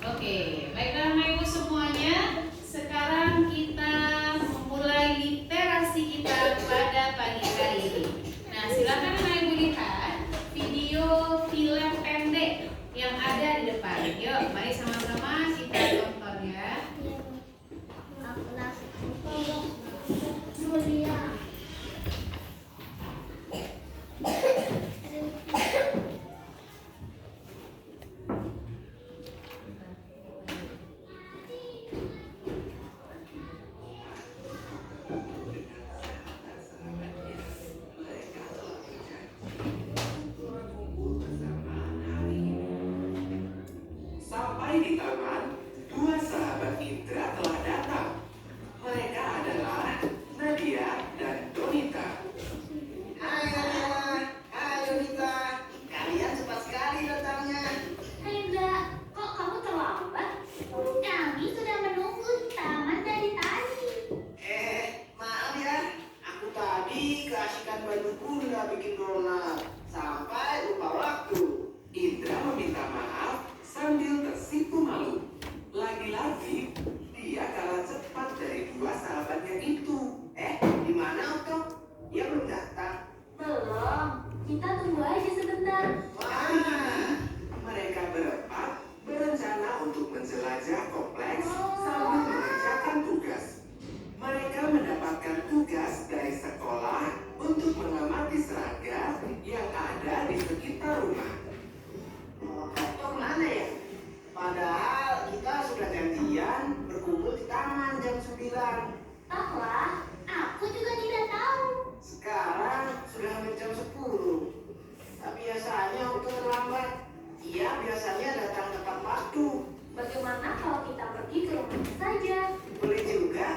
Oke, baiklah Bapak Ibu semuanya. Sekarang kita memulai literasi kita pada pagi hari ini. Nah, silakan Bapak Ibu lihat video film pendek yang ada di depan. Yuk, mari sama-sama kita tonton ya. Sampai di taman, dua sahabat Indra telah datang. Mereka adalah Nadia dan Donita. Hai Nadia, hai Donita. Kalian cepat sekali datangnya. Hai Mbak, kok kamu terlambat? Kami sudah menunggu di taman dari tadi. Maaf ya. Aku tadi keasikan baju bunda bikin donat. Sampai lupa waktu. Indra meminta maaf sambil tersipu malu. Lagi-lagi, dia kalah cepat dari dua sahabatnya itu. Di mana Okto? Dia belum datang. Belum, kita tunggu aja sebentar. Wah, Mereka berempat berencana untuk menjelajah kompleks sambil mengerjakan tugas. Mereka mendapatkan tugas dari sekolah untuk mengamati serangga yang ada di sekitar rumah. Okto mana ya? Padahal kita sudah janjian berkumpul di taman jam 9. Entahlah, aku juga tidak tahu. Sekarang sudah hampir jam 10. Tak biasanya Okto terlambat. Dia biasanya datang tepat waktu. Bagaimana kalau kita pergi ke rumahnya saja? Boleh juga.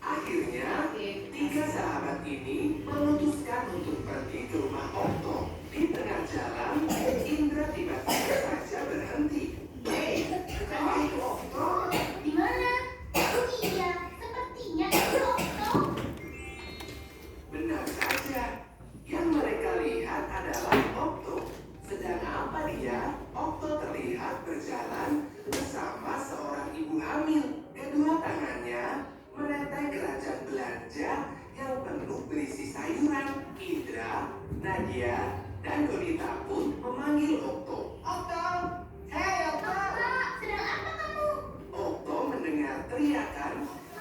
Akhirnya, tiga sahabat ini memutuskan untuk pergi ke rumah Okto. Di tengah jalan, Indra tiba-tiba saja berhenti. Bukankah itu Okto? Di mana? Oh iya, sepertinya itu Okto. Benar saja, yang mereka lihat adalah Okto. Sedang apa dia? Okto terlihat berjalan bersama seorang ibu hamil. Kedua tangannya menenteng keranjang belanja yang penuh berisi sayuran. Indra, Nadia, dan Donita pun memanggil Okto. Okto! Hei Okto! Kak, sedang apa kamu? Okto mendengar teriakan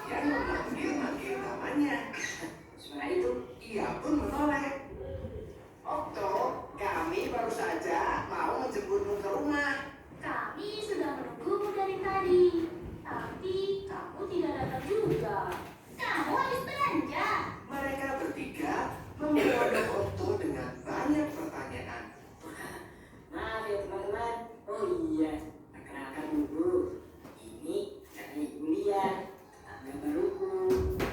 yang memanggil-manggil namanya. Suara itu. Ia pun menoleh. Okto, kami baru saja mau menjemputmu ke rumah. Kami sudah menunggumu dari tadi. Tapi kamu tidak datang juga. Kamu habis belanja. Mereka bertiga membuat Okto dengan banyak pertanyaan. Maaf ya teman-teman. Oh iya, perkenalkan dulu. Ini dari Ibu Lia, tetangga baruku.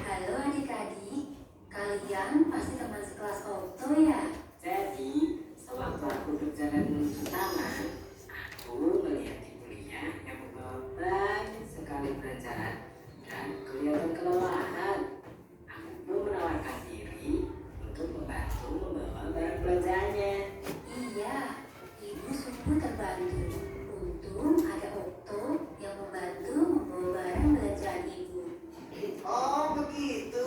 Halo adik-adik, kalian pasti teman sekelas Okto ya? Jadi, sewaktu aku berjalan menuju taman, aku melihat Ibu Lia yang membawa banyak sekali belanjaan dan kelihatan kelelahan. Aku pun menawarkan diri untuk membantu membawa barang belanjaannya. Iya, ibu sungguh terbantu. Untung ada Okto yang membantu membawa barang belanjaan ibu. Oh begitu.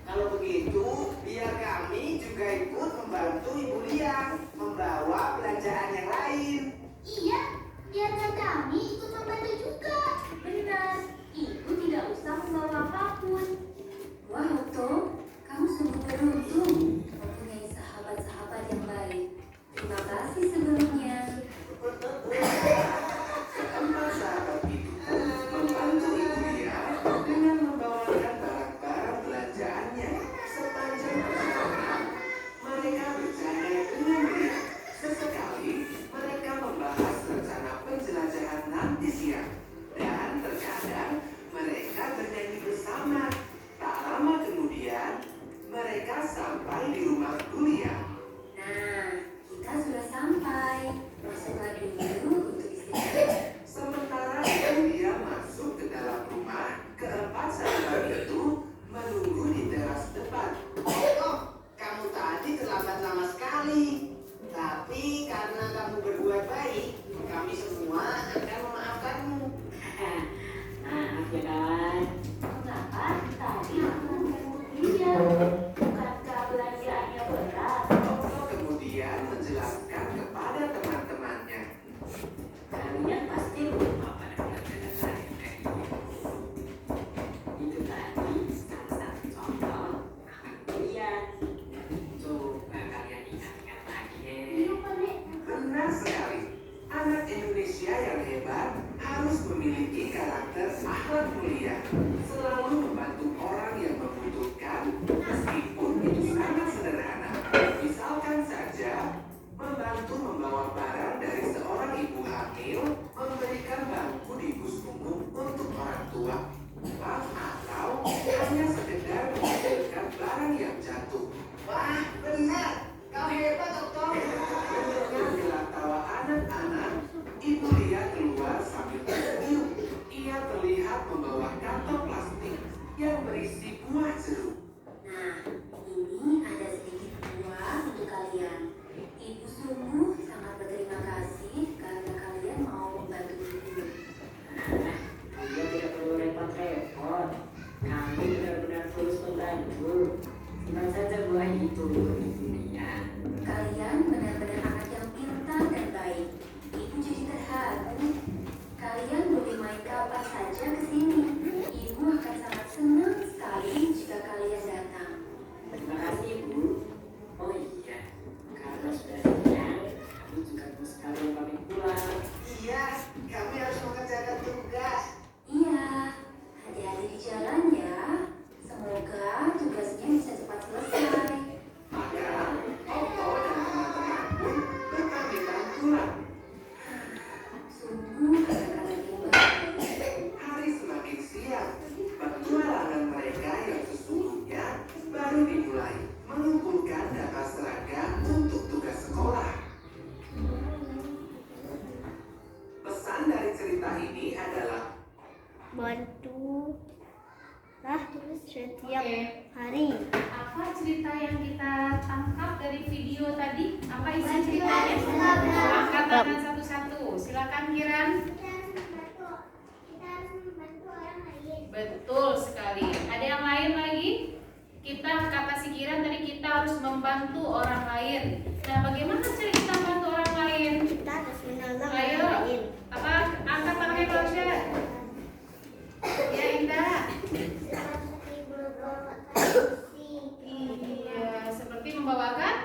Kalau begitu, biar kami juga ikut membantu Ibu Lia membawa belanjaan yang lain. Iya, biarkan kami ikut membantu juga. Benar, ibu tidak usah membawa apapun. Wah Okto, kamu sungguh beruntung mempunyai sahabat-sahabat yang baik. Terima kasih sebelumnya. Keempat sahabat itu pun membantu Ibu Lia dengan membawakan barang-barang belanjaannya. Sepanjang perjalanan, mereka bercanda dengan ria. Sesekali, mereka membahas rencana penjelajahan nanti siang. Dan terkadang, mereka bernyanyi bersama. Tak lama kemudian, mereka sampai di rumah Julia. Nah, kita sudah sampai. Masuklah dulu untuk istirahat. Sementara Julia masuk ke dalam rumah, keempat sahabat itu menunggu di teras depan. Okto, kamu tadi terlambat lama sekali. Tapi karena kamu berdua baik, kami semua akan memaafkanmu. karakter akhlak mulia, selalu membantu orang yang membutuhkan meskipun itu sangat sederhana. Misalkan saja membantu membawa barang dari seorang ibu hamil, memberikan bangku di bus umum untuk orang tua, atau hanya sekedar mengambilkan barang yang jatuh. Wah, benar. Kau hebat, Okto. Dengan gelak tawa anak-anak, Ibu Lia keluar sambil tersenyum. Ia terlihat membawa kantong plastik yang berisi buah jeruk. Nah, ini ada sedikit buah untuk kalian. Ibu sungguh sangat berterima kasih karena kalian mau membantu ibu. Dia tidak perlu repot-repot. Kami benar-benar tulus membantu. Simpan saja buah itu untuk Ibu Lia. Kalian benar-benar anak yang pintar dan baik. Ibu jadi terharu. Kalian boleh main kapan saja ke sini. Ibu akan sangat senang sekali jika kalian datang. Terima kasih, Bu. Oh iya, karena sudah siang, kami juga harus sekalian pamit pulang. Iya, kami harus mengerjakan tugas. Iya, hati-hati di jalan ya. Semoga tugasnya bisa cepat selesai. Maka Okto dan teman-teman pun berpamitan pulang. Sungguh anak-anak yang baik. Hari semakin siang, petualangan mereka yang sesungguhnya baru dimulai, mengumpulkan data seragam untuk tugas sekolah. Pesan dari cerita ini adalah bantulah setiap Oke. hari. Apa cerita yang kita tangkap dari video tadi? Apa isi ceritanya? Angkat tangan satu-satu. Silakan Kiran. Betul sekali. Ada yang lain lagi? Kita kata si Kiran tadi kita harus membantu orang lain. Nah, bagaimana cara kita membantu orang lain? Kita harus menolong Ayo. orang lain. Apa? Angkat tangannya Klausya. Ya Indah. Iya, seperti membawakan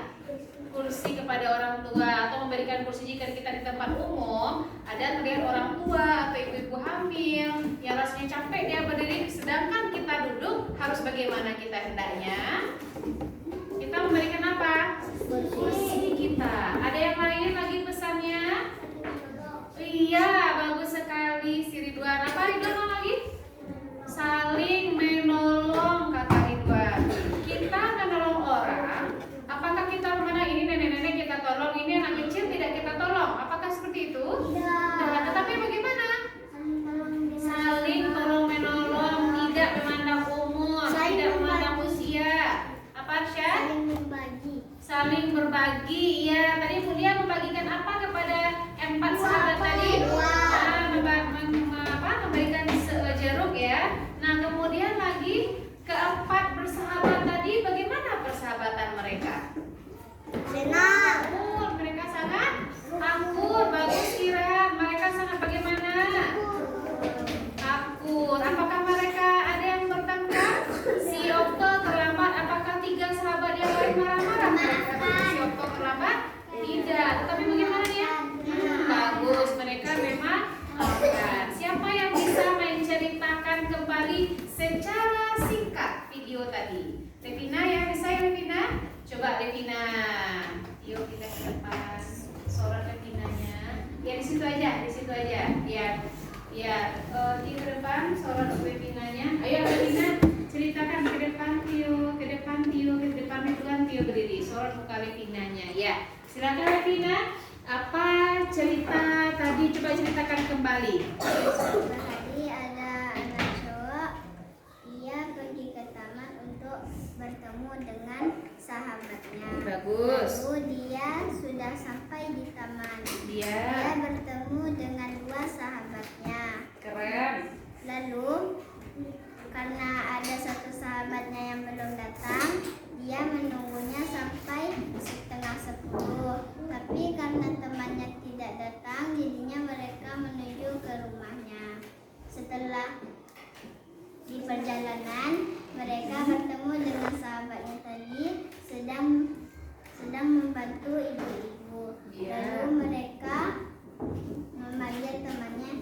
kursi kepada orang tua atau memberikan kursi jika kita di tempat umum ada terlihat orang tua atau ibu-ibu hamil yang rasanya capek dia berdiri, sedangkan kita duduk harus bagaimana kita hendaknya? Kita memberikan apa? Kursi kita. Ada yang lain lagi pesannya? Iya, bagus sekali si Ridwan. Apa Ridwan lagi? Saling menolong kata Ridwan. Kita menolong orang. Apakah kita mana ini nenek-nenek kita tolong, ini anak kecil tidak kita tolong? Apakah seperti itu? Tidak. Tetapi bagaimana? Saling tolong menolong, tidak memandang umur, tidak memandang usia. Apa Syah? Saling berbagi. Ya, tadi Mulia membagikan apa kepada 4 sahabat tadi? Memberikan jeruk ya. Nah, kemudian lagi keempat bersahabat tadi bagaimana persahabatan mereka? Senang. Akur, mereka sangat akur. Bagus Kira. Mereka sangat bagaimana? Akur. Apakah mereka ada yang bertengkar? Si Okto terlambat. Apakah 3 sahabat yang lain marah-marah? Si Okto terlambat? Tidak. Tetapi bagaimana dia? Bagus. Mereka memang akur. Siapa yang bisa menceritakan kembali secara singkat video tadi? Revina ya, bisa ya Revina? Coba Revina. Yuk kita ke depan. Sorot Revinanya. Ya di situ aja, di situ aja. Ya, ya. Di depan sorot Revinanya. Ayo Revina, ceritakan ke depan Tio, ke depan Tio, ke depan Ridwan Tio berdiri. Sorot muka Revinanya. Ya, silakan Revina. Apa cerita tadi? Coba ceritakan kembali. Tadi ada anak cowok, ia pergi ke taman untuk bertemu dengan sahabatnya. Bagus. Lalu dia sudah sampai di taman. Dia Dia bertemu dengan 2 sahabatnya. keren. Lalu karena ada 1 sahabatnya yang belum datang, dia menunggunya sampai setengah 10. Tapi karena temannya tidak datang, jadinya mereka menuju ke rumahnya. Setelah di perjalanan, mereka bertemu dengan sahabatnya tadi sedang membantu ibu-ibu. Iya. Lalu mereka memanggil temannya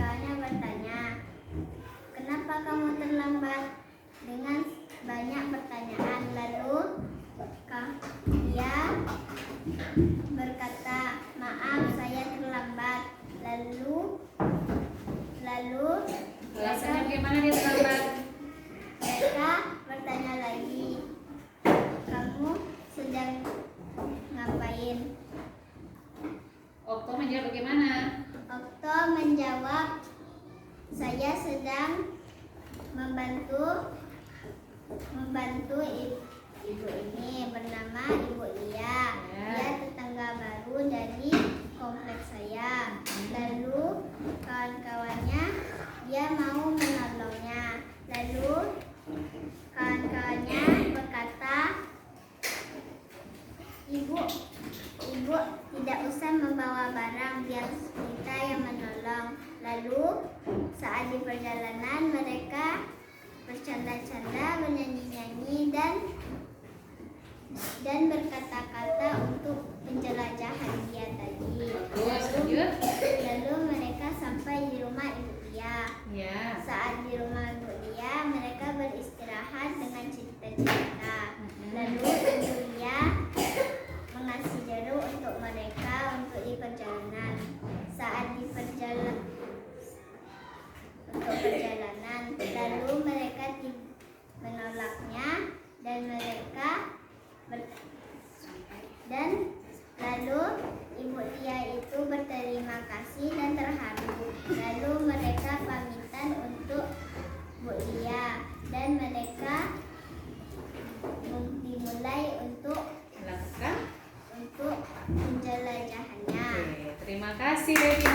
kawan-kawannya bertanya, "Kenapa kamu terlambat?" Dengan banyak pertanyaan, lalu dia berkata, "Maaf, saya terlambat." Lalu Alasannya bagaimana dia terlambat? mereka bertanya lagi, "Kamu sedang ngapain?" Okto menjawab bagaimana? Okto menjawab, "Saya sedang membantu ibu ini bernama Ibu Lia. Dia tetangga baru dari kompleks saya. Lalu kawan-kawannya dia mau menolongnya. Lalu kawan-kawannya berkata, Ibu tidak usah membawa barang, biar kita yang menolong." Lalu saat di perjalanan mereka bercanda-canda, bernyanyi-nyanyi dan berkata-kata untuk penjelajahan dia tadi. Lalu mereka sampai di rumah Ibu Lia. Ya. Saat di rumah Ibu Lia, mereka beristirahat dengan cerita-cerita. Lalu Ibu Lia mengasih jeruk untuk mereka untuk di perjalanan. Saat di perjalanan, lalu mereka menolaknya dan lalu Ibu Lia itu berterima kasih dan terharu. Lalu mereka pamitan untuk Bu Lia dan mereka dimulai untuk Melakukan. penjelajahannya. Oke, terima kasih Devina.